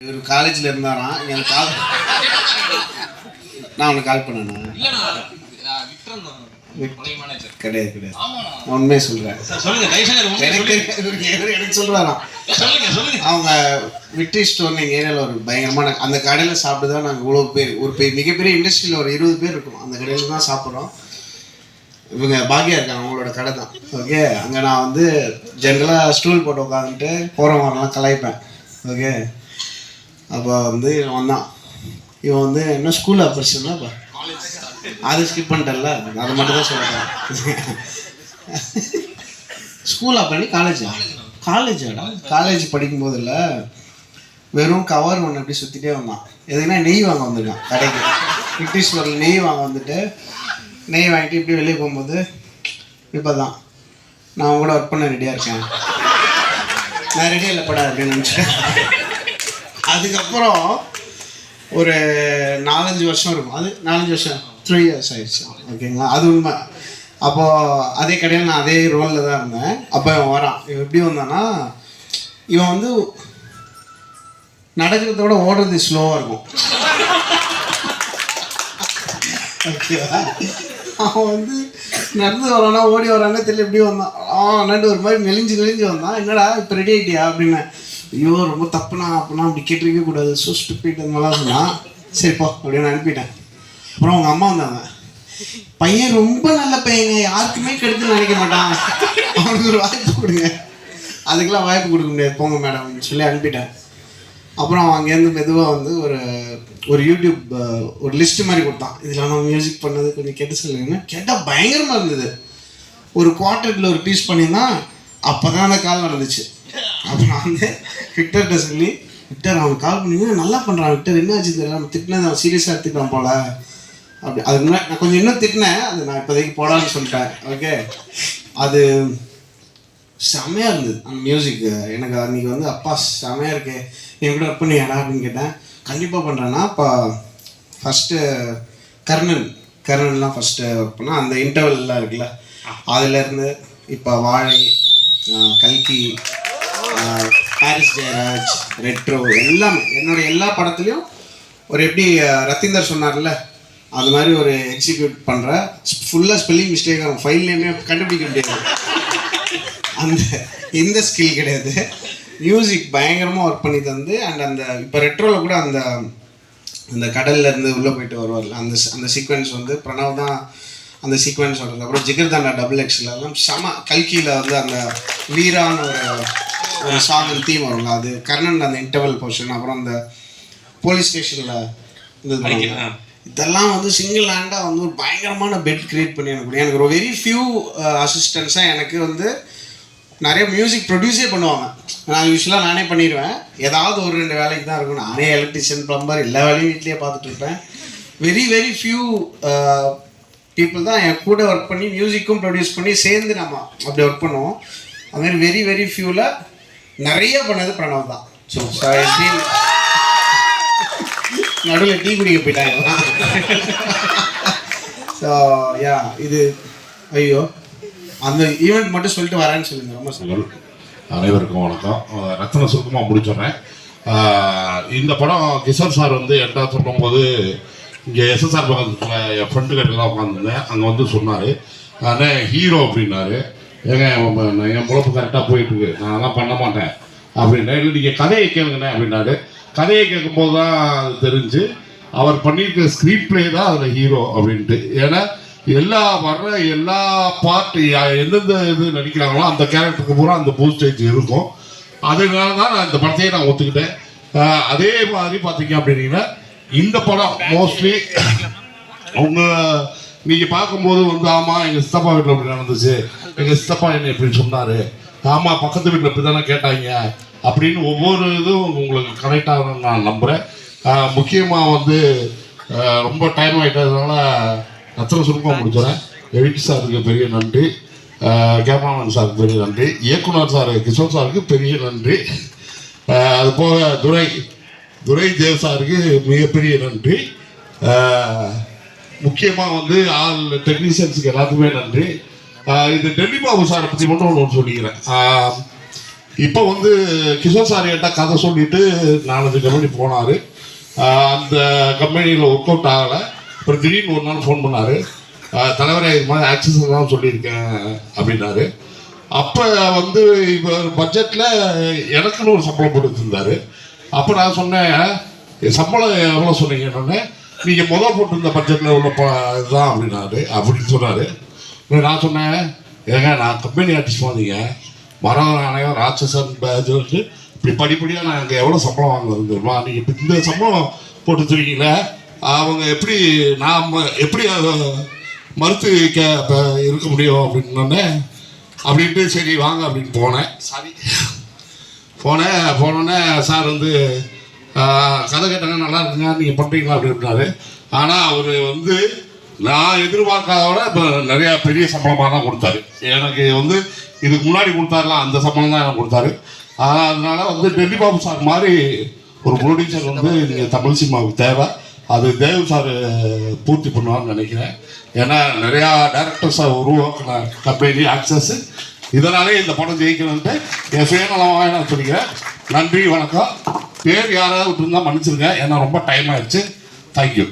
இவர் காலேஜில் இருந்தாராம். எனக்கு நான் அவனுக்கு கால் பண்ணேண்ணா. கிடையாது கிடையாது, உண்மையை சொல்கிறேன். எனக்கு சொல்கிறாராம், அவங்க விக்டரி ஸ்டோர் எங்கள் ஏரியாவில் ஒரு பயங்கரமான அந்த கடையில் சாப்பிட்டு தான் நாங்கள் இவ்வளோ பேர் ஒரு மிகப்பெரிய இண்டஸ்ட்ரியில் ஒரு 20 பேர் இருக்கும். அந்த கடையில் தான் சாப்பிட்றோம். இவங்க பாக்கியா இருக்காங்க, அவங்களோட கடை தான். ஓகே, அங்கே நான் வந்து ஜென்ரலாக ஸ்டூல் போட்டு உட்காந்துட்டு போகிறவங்கலாம் கலாய்ப்பேன். ஓகே, அப்போ வந்து இவன் வந்து என்ன ஸ்கூலில் படிச்சுன்னா இப்போ அது ஸ்கிப் பண்ணிட்டல, அதை மட்டும் தான் சொல்கிறேன். ஸ்கூலாக பண்ணி காலேஜாடா காலேஜ் படிக்கும்போது இல்லை, வெறும் கவர் ஒன்று அப்படி சுற்றிட்டே வந்தான். எதுக்குன்னா நெய் வாங்க வந்திருக்கான் கடைக்கு. பிரிட்டிஷ்வரில் நெய் வாங்க வந்துட்டு நெய் வாங்கிட்டு இப்படி வெளியே போகும்போது இப்போ தான் நான் கூட ஒர்க் பண்ண ரெடியாக இருக்கேன், நான் ரெடியாக இல்லை படா அப்படின்னு நினச்சிட்டேன். அதுக்கப்புறம் ஒரு 4-5 வருஷம் இருக்கும், அது 4-5 வருஷம் 3 years ஆயிடுச்சு. ஓகேங்களா, அது உண்மை. அப்போது அதே கடையில் நான் அதே ரோலில் தான் இருந்தேன். அப்போ இவன் வரான். இவன் எப்படி வந்தான்னா, இவன் வந்து நடக்கிறத விட ஓடுறது ஸ்லோவாக இருக்கும். ஓகேவா, அவன் வந்து நடந்து வரானா ஓடி வரானே தெரியல, எப்படி வந்தான். நண்டு ஒரு மாதிரி நெளிஞ்சு வந்தான். என்னடா இப்போ ரெடி ஆகிட்டியா அப்படின்னு. ஐயோ ரொம்ப தப்புனா அப்படின்னா அப்படி கேட்டிருக்கவே கூடாது, ஸ்டூபிட் அந்த மாதிரிலாம் சொன்னான். சரிப்பா அப்படின்னு அனுப்பிட்டேன். அப்புறம் அவங்க அம்மா வந்தாங்க. பையன் ரொம்ப நல்ல பையங்க, யாருக்குமே கெடுத்து நினைக்க மாட்டான், அவனுக்கு ஒரு வாய்ப்பு கொடுங்க. அதுக்கெல்லாம் வாய்ப்பு கொடுக்க முடியாது, போங்க மேடம் அப்படின்னு சொல்லி அனுப்பிட்டேன். அப்புறம் அவன் அங்கேருந்து மெதுவாக வந்து ஒரு யூடியூப் ஒரு லிஸ்ட்டு மாதிரி கொடுத்தான். இதில் நான் மியூசிக் பண்ணது கொஞ்சம் கேட்டு சொல்லுங்கன்னு கேட்டால் பயங்கரமாக இருந்தது. ஒரு குவார்ட்டரில் ஒரு பீஸ் பண்ணியிருந்தான். அப்போ தான் அந்த கால் நடந்துச்சு. அப்புறம் வந்து விக்டர்கிட்ட சொல்லி, விக்டர் அவன் கால் பண்ணிங்கன்னா நல்லா பண்ணுறான் விக்டர், என்ன ஆச்சு தெரியல, நம்ம திட்டினது அவன் சீரியஸாக எடுத்துக்கிட்டான் போல அப்படி. அதுக்கு முன்னாடி நான் கொஞ்சம் இன்னும் திட்டினேன், அது நான் இப்போதைக்கு போடான்னு சொல்லிட்டேன். ஓகே, அது செம்மையாக இருந்தது அந்த மியூசிக். எனக்கு அன்றைக்கி வந்து அப்பா செம்மையாக இருக்கு, என் கூட ஒர்க் பண்ணியாடா அப்படின்னு கேட்டேன். கண்டிப்பாக பண்ணுறேன்னா இப்போ ஃபஸ்ட்டு கர்ணன்லாம் ஃபஸ்ட்டு ஒர்க் பண்ணால் அந்த இன்டர்வல்லாம் இருக்குல்ல, அதுலேருந்து இப்போ வாழை, கல்கி, பாரிஸ் ஜெயராஜ், ரெட்ரோ எல்லாமே என்னோட எல்லா படத்துலையும் ஒரு எப்படி ரத்தீந்தர் சொன்னார்ல அது மாதிரி ஒரு எக்ஸிக்யூட் பண்ணுற. ஃபுல்லாக ஸ்பெல்லிங் மிஸ்டேக் ஆகும், ஃபைல் நேமே கண்டுபிடிக்க முடியாது. இந்த ஸ்கில் கிடையாது. மியூசிக் பயங்கரமாக ஒர்க் பண்ணி தந்து அண்ட் அந்த இப்போ ரெட்ரோவில் கூட அந்த கடல்லேருந்து உள்ளே போயிட்டு வருவார்ல அந்த சீக்வன்ஸ் வந்து பிரணவ் தான் அந்த சீக்வன்ஸ் வருது. அப்புறம் ஜிகர்தாண்டா XXL செம. கல்கியில் வந்து அந்த வீரான ஒரு சாங் தீம் வருங்க, அது கர்ணன் அந்த இன்டர்வல் போர்ஷன். அப்புறம் அந்த போலீஸ் ஸ்டேஷனில் இதெல்லாம் வந்து சிங்கிள் ஹேண்டாக வந்து ஒரு பயங்கரமான பெட் கிரியேட் பண்ணி எனக்கு ஒரு வெரி ஃபியூ அசிஸ்டன்ஸாக எனக்கு வந்து நிறைய மியூசிக் ப்ரொடியூஸே பண்ணுவாங்க. நான் யூஸ்வலாக நானே பண்ணிடுவேன், ஏதாவது ஒரு 2 வேலைக்கு தான் இருக்கும். நானே எலக்ட்ரிஷியன், ப்ளம்பர் எல்லா வேலையும் வீட்லேயே பார்த்துட்டு இருப்பேன். வெரி ஃபியூ பீப்புள் தான் என் கூட ஒர்க் பண்ணி மியூசிக்கும் ப்ரொடியூஸ் பண்ணி சேர்ந்து நம்ம அப்படி ஒர்க் பண்ணுவோம். அதுமாதிரி வெரி ஃபியூவில் நிறைய பண்ணது பிரணவ் தான். ஸோ நடுவில் டீ குடிக்க போயிட்டாங்க. ஸோ யா, இது ஐயோ அந்த ஈவெண்ட் மட்டும் சொல்லிட்டு வரேன்னு சொல்லுங்க. ரொம்ப சொல்லுங்கள். அனைவருக்கும் வணக்கம். ரத்தன சுருக்கமாக முடிச்சிடுறேன். இந்த படம் கிஷோர் சார் வந்து என்கிட்ட சொல்லும்போது இங்கே SSR பக்கத்தில் என் ஃப்ரெண்டு கிட்ட தான் உட்காந்துருந்தேன். அங்கே வந்து சொன்னார், அண்ணே ஹீரோ அப்படின்னாரு. ஏங்க என் பொழப்பு கரெக்டாக போயிட்டுருக்கு, நான் அதெல்லாம் பண்ண மாட்டேன் அப்படின்னா. இல்லை நீங்கள் கதையை கேளுங்கண்ணே அப்படின்னாரு. கதையை கேட்கும்போது தான் அது தெரிஞ்சு அவர் பண்ணியிருக்க ஸ்க்ரீன் பிளே தான் அதில் ஹீரோ அப்படின்ட்டு. ஏன்னா எல்லா பார்ட்டு எந்தெந்த இது நடிக்கிறாங்களோ அந்த கேரக்டருக்கு பூரா அந்த பூஸ்டேஜ் இருக்கும். அதனால தான் நான் இந்த படத்தையே நான் ஒத்துக்கிட்டேன். அதே மாதிரி பார்த்தீங்க அப்படின்னீங்கன்னா இந்த படம் மோஸ்ட்லி நீங்கள் பார்க்கும்போது வந்து ஆமாம் எங்கள் சித்தப்பா வீட்டில் அப்படி நடந்துச்சு, எங்கள் சித்தப்பா என்ன இப்படின்னு சொன்னார், ஆமாம் பக்கத்து வீட்டில் இப்படி தானே கேட்டாங்க அப்படின்னு ஒவ்வொரு இதுவும் உங்களுக்கு கனெக்ட் ஆகணும்னு நான் நம்புகிறேன். முக்கியமாக வந்து ரொம்ப டைம் ஆகிட்டதுனால ரத்தன சுருக்கமாக முடிச்சுறேன். எடிட் சாருக்கு பெரிய நன்றி, கேமராமேன் சாருக்கு பெரிய நன்றி, இயக்குனர் சார் கிஷோர் சாருக்கு பெரிய நன்றி, அது போக துரை தேவ் சாருக்கு மிகப்பெரிய நன்றி. முக்கியமாக வந்து ஆல் டெக்னீஷியன்ஸுக்கு எல்லாத்துக்குமே நன்றி. இது டெல்லி பாபு சாரை பற்றி மட்டும் ஒன்று சொல்லிக்கிறேன். இப்போ வந்து கிஷோர் சார் என்கிட்ட கதை சொல்லிட்டு 4 கம்பெனி போனார். அந்த கம்பெனியில் ஒர்க் அவுட் ஆகலை. அப்புறம் திடீர்னு ஒரு நாள் ஃபோன் பண்ணார். தலைவரை இது மாதிரி ஆக்சஸ் தான் சொல்லியிருக்கேன் அப்படின்னாரு. அப்போ வந்து இப்போ பட்ஜெட்டில் எனக்குன்னு ஒரு சம்பளம் போட்டுருந்தார். அப்போ நான் சொன்னேன், சம்பளம் எவ்வளோ சொன்னீங்கன்னு. நீங்கள் போட்டிருந்த பட்ஜெட்டில் உள்ள இதுதான் அப்படின்னாரு. அப்படின்னு சொன்னார். நான் சொன்னேன், ஏங்க நான் கம்பெனி ஆர்டிஸ்ட் வந்தீங்க, மரணம் ராட்சசன் பேஜ் இப்படி படிப்படியாக நான் அங்கே எவ்வளோ சம்பளம் வாங்குறது தெரியுமா? நீங்கள் இப்போ இந்த சம்பளம் போட்டு வச்சுருக்கீங்களே, அவங்க எப்படி நாம் எப்படி அதை மறுத்து இருக்க முடியும் அப்படின்னோடனே அப்படின்ட்டு சரி வாங்க அப்படின்னு போனோடனே சார் வந்து கதை கேட்டாங்க, நல்லா இருக்குங்க நீங்கள் பண்ணுறீங்களா அப்படின்னாரு. ஆனால் அவர் வந்து நான் எதிர்பார்க்காத விட இப்போ நிறையா பெரிய சம்பளமாக தான் கொடுத்தாரு. எனக்கு வந்து இதுக்கு முன்னாடி கொடுத்தாருலாம் அந்த சம்பளம் தான் எனக்கு கொடுத்தாரு. அதனால வந்து டெல்லி பாபு சார் மாதிரி ஒரு ப்ரொடியூசர் வந்து நீங்கள் தமிழ் சினிமாவுக்கு தேவை. அது தேவ் சார் பூர்த்தி பண்ணுவார்னு நினைக்கிறேன். ஏன்னா நிறையா டேரக்டர்ஸை உருவாக்கின கம்பெனி ஆக்சஸ். இதனாலே இந்த படம் ஜெயிக்கணுன்ட்டு என் சுயநலமாக நான் சொல்லிக்கிறேன். நன்றி, வணக்கம். பேர் யாராவது விட்டுருந்தா மன்னிச்சிருங்க, ஏன்னா ரொம்ப டைம் ஆயிடுச்சு. தேங்க்யூ.